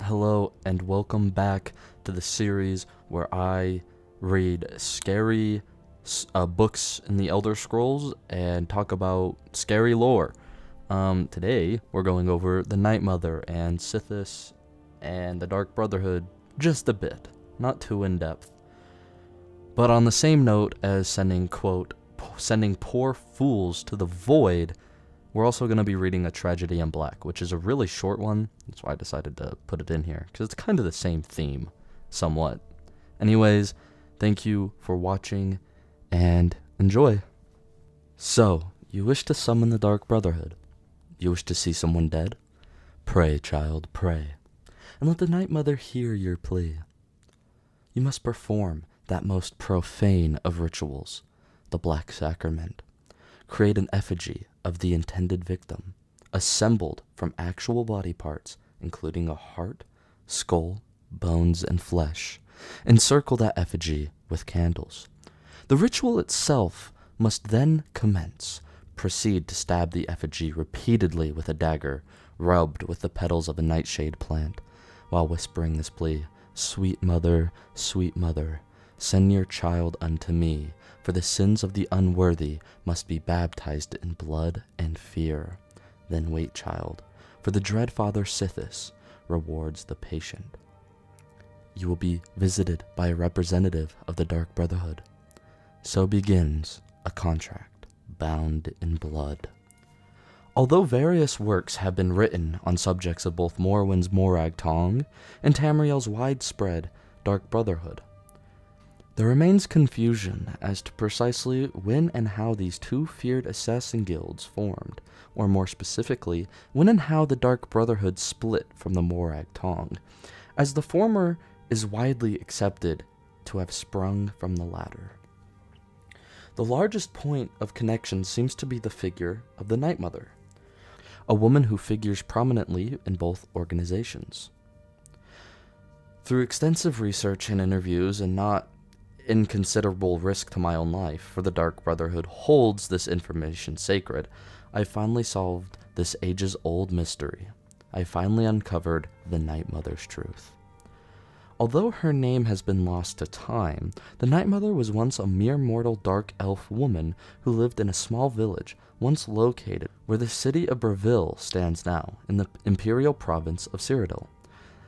hello, and welcome back to the series where I read scary books in the Elder Scrolls and talk about scary lore. Today, we're going over the Night Mother and Sithis and the Dark Brotherhood just a bit, not too in-depth. But on the same note as sending poor fools to the void, we're also going to be reading A Tragedy in Black, which is a really short one. That's why I decided to put it in here, because it's kind of the same theme, somewhat. Anyways, thank you for watching, and enjoy. So, you wish to summon the Dark Brotherhood? You wish to see someone dead? Pray, child, pray, and let the Night Mother hear your plea. You must perform that most profane of rituals, the Black Sacrament. Create an effigy of the intended victim, assembled from actual body parts, including a heart, skull, bones, and flesh. Encircle that effigy with candles. The ritual itself must then commence. Proceed to stab the effigy repeatedly with a dagger, rubbed with the petals of a nightshade plant, while whispering this plea, sweet mother, send your child unto me, for the sins of the unworthy must be baptized in blood and fear. Then wait, child, for the dread Father Sithis rewards the patient. You will be visited by a representative of the Dark Brotherhood. So begins a contract bound in blood. Although various works have been written on subjects of both Morrowind's Morag Tong and Tamriel's widespread Dark Brotherhood, there remains confusion as to precisely when and how these two feared assassin guilds formed, or more specifically, when and how the Dark Brotherhood split from the Morag Tong, as the former is widely accepted to have sprung from the latter. The largest point of connection seems to be the figure of the Night Mother, a woman who figures prominently in both organizations. Through extensive research and interviews, and not inconsiderable risk to my own life, for the Dark Brotherhood holds this information sacred, I finally solved this ages-old mystery. I finally uncovered the Night Mother's truth. Although her name has been lost to time, the Night Mother was once a mere mortal dark elf woman who lived in a small village once located where the city of Breville stands now, in the imperial province of Cyrodiil.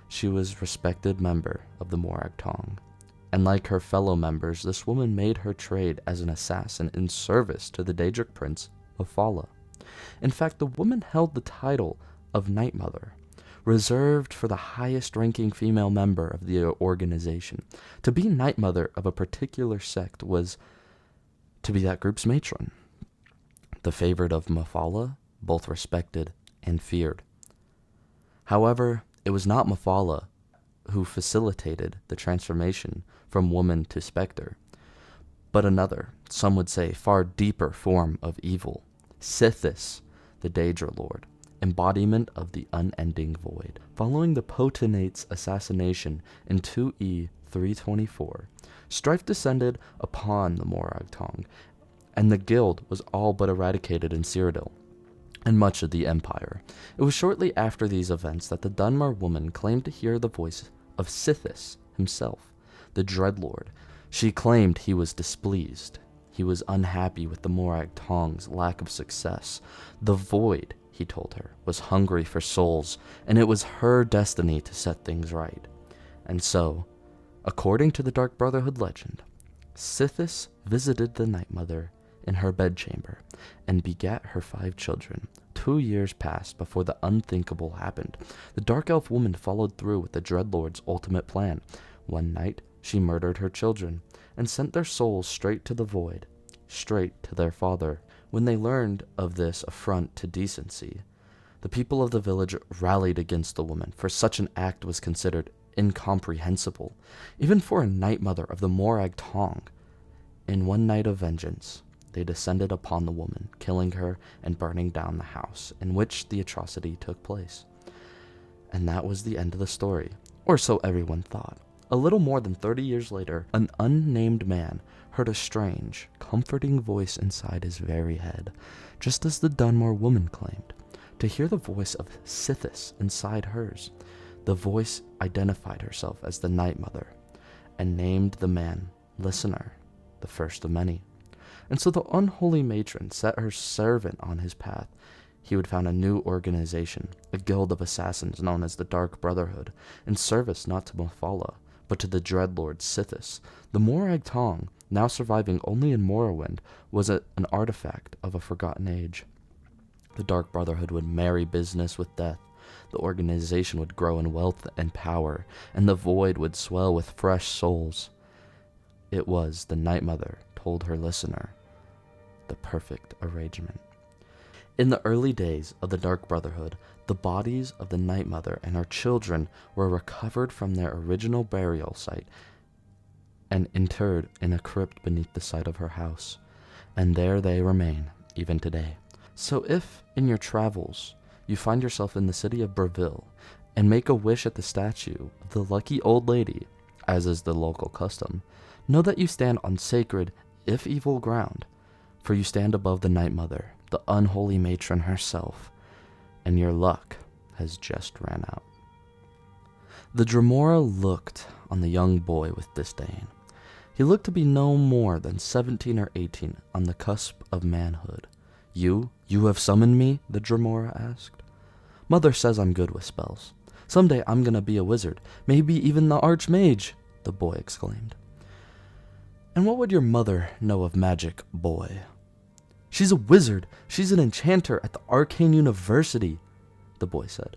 She was a respected member of the Morag Tong, and like her fellow members, this woman made her trade as an assassin in service to the Daedric prince Mephala. In fact, the woman held the title of Night Mother, reserved for the highest-ranking female member of the organization. To be Night Mother of a particular sect was to be that group's matron, the favorite of Mephala, both respected and feared. However, it was not Mephala who facilitated the transformation from woman to specter, but another, some would say far deeper form of evil, Sithis, the Daedra Lord, embodiment of the unending void. Following the Potentate's assassination in 2E 324, strife descended upon the Morag Tong, and the guild was all but eradicated in Cyrodiil and much of the Empire. It was shortly after these events that the Dunmer woman claimed to hear the voice of Sithis himself, the Dreadlord. She claimed he was displeased. He was unhappy with the Morag Tong's lack of success. The void, he told her, was hungry for souls, and it was her destiny to set things right. And so, according to the Dark Brotherhood legend, Sithis visited the Night Mother in her bedchamber and begat her 5 children. 2 years passed before the unthinkable happened. The Dark Elf woman followed through with the Dreadlord's ultimate plan. One night, she murdered her children and sent their souls straight to the void, straight to their father. When they learned of this affront to decency, the people of the village rallied against the woman, for such an act was considered incomprehensible, even for a Night Mother of the Morag Tong. In one night of vengeance, they descended upon the woman, killing her and burning down the house in which the atrocity took place. And that was the end of the story, or so everyone thought. A little more than 30 years later, an unnamed man heard a strange, comforting voice inside his very head, just as the Dunmore woman claimed, to hear the voice of Sithis inside hers. The voice identified herself as the Night Mother and named the man Listener, the first of many. And so the unholy matron set her servant on his path. He would found a new organization, a guild of assassins known as the Dark Brotherhood, in service not to Mephala, but to the Dreadlord Sithis. The Morag Tong, now surviving only in Morrowind, was an artifact of a forgotten age. The Dark Brotherhood would marry business with death. The organization would grow in wealth and power, and the void would swell with fresh souls. It was, the Night Mother told her listener, the perfect arrangement. In the early days of the Dark Brotherhood, the bodies of the Night Mother and her children were recovered from their original burial site and interred in a crypt beneath the site of her house, and there they remain, even today. So if, in your travels, you find yourself in the city of Breville, and make a wish at the statue of the lucky old lady, as is the local custom, know that you stand on sacred, if evil ground, for you stand above the Night Mother, the unholy matron herself, and your luck has just ran out. The Dremora looked on the young boy with disdain. He looked to be no more than 17 or 18, on the cusp of manhood. You have summoned me? The Dremora asked. Mother says I'm good with spells. Someday I'm gonna be a wizard, maybe even the Archmage, the boy exclaimed. And what would your mother know of magic, boy? She's a wizard. She's an enchanter at the Arcane University, the boy said.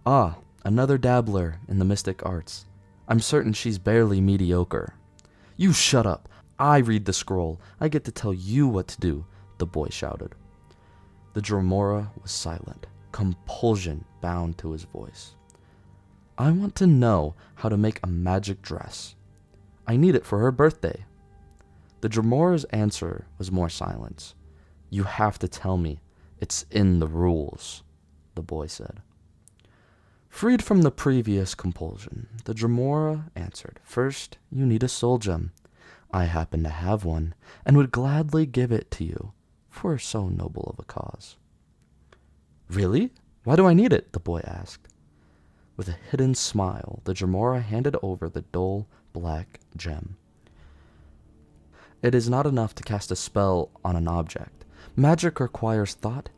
Ah, another dabbler in the mystic arts. I'm certain she's barely mediocre. You shut up. I read the scroll. I get to tell you what to do, the boy shouted. The Dremora was silent, compulsion bound to his voice. I want to know how to make a magic dress. I need it for her birthday. The Dremora's answer was more silence. You have to tell me. It's in the rules, the boy said. Freed from the previous compulsion, the Dremora answered, First, you need a soul gem. I happen to have one, and would gladly give it to you, for so noble of a cause. Really? Why do I need it? The boy asked. With a hidden smile, the Dremora handed over the dull black gem. It is not enough to cast a spell on an object. Magic requires thought,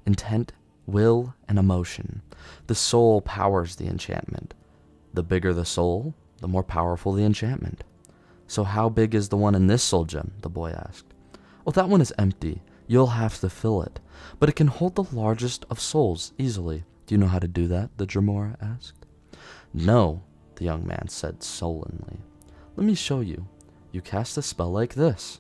intent, will, and emotion. The soul powers the enchantment. The bigger the soul, the more powerful the enchantment. So how big is the one in this soul gem? The boy asked. Oh, that one is empty. You'll have to fill it. But it can hold the largest of souls easily. Do you know how to do that? The Dremora asked. No, the young man said sullenly. Let me show you. You cast a spell like this.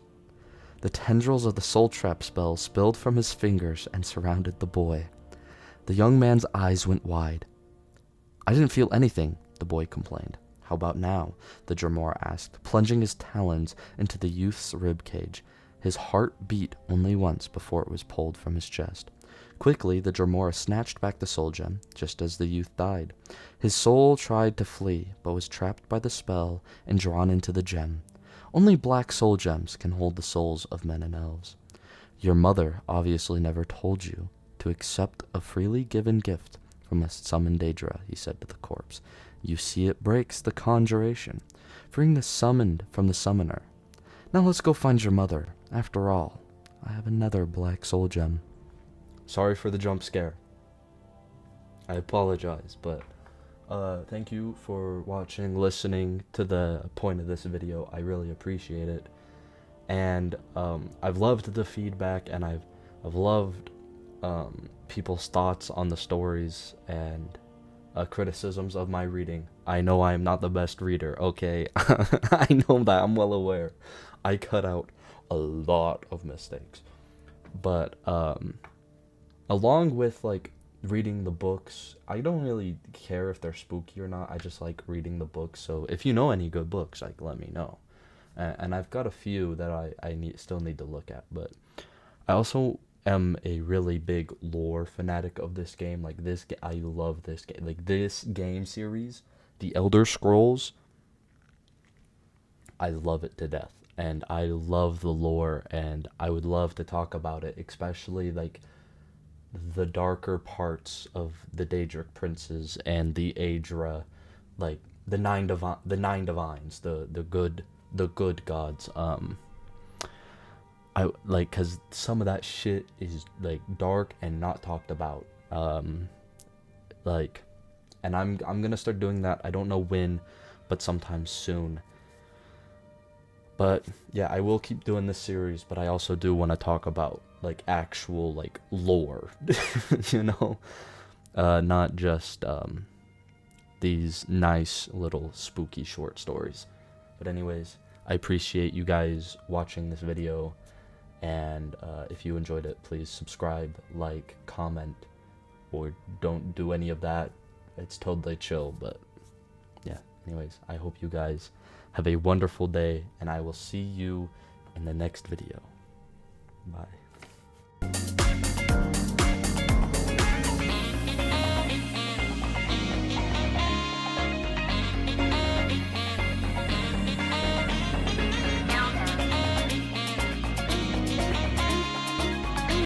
The tendrils of the soul trap spell spilled from his fingers and surrounded the boy. The young man's eyes went wide. I didn't feel anything, the boy complained. How about now? The Dremora asked, plunging his talons into the youth's rib cage. His heart beat only once before it was pulled from his chest. Quickly, the Dremora snatched back the soul gem, just as the youth died. His soul tried to flee, but was trapped by the spell and drawn into the gem. Only black soul gems can hold the souls of men and elves. Your mother obviously never told you to accept a freely given gift from a summoned Daedra, he said to the corpse. You see, it breaks the conjuration, freeing the summoned from the summoner. Now let's go find your mother. After all, I have another black soul gem. Sorry for the jump scare. I apologize, but thank you for watching, listening to the point of this video. I really appreciate it. And I've loved the feedback, and I've loved people's thoughts on the stories and criticisms of my reading. I know I am not the best reader, okay? I know that, I'm well aware. I cut out a lot of mistakes. But along with like reading the books, I don't really care if they're spooky or not. I just like reading the books. So if you know any good books, like, let me know. And I've got a few that I still need to look at. But I also am a really big lore fanatic of this game. Like I love this game. Like this game series, The Elder Scrolls, I love it to death. And I love the lore, and I would love to talk about it, especially like the darker parts of the Daedric princes and the Aedra, like the nine divines, the good gods. I like, cause some of that shit is like dark and not talked about. Like, and I'm gonna start doing that. I don't know when, but sometime soon. But yeah, I will keep doing this series, but I also do want to talk about like actual like lore, you know, not just these nice little spooky short stories. But anyways, I appreciate you guys watching this video, and if you enjoyed it, please subscribe, like, comment, or don't do any of that. It's totally chill, but yeah. Anyways, I hope you guys have a wonderful day, and I will see you in the next video. Bye.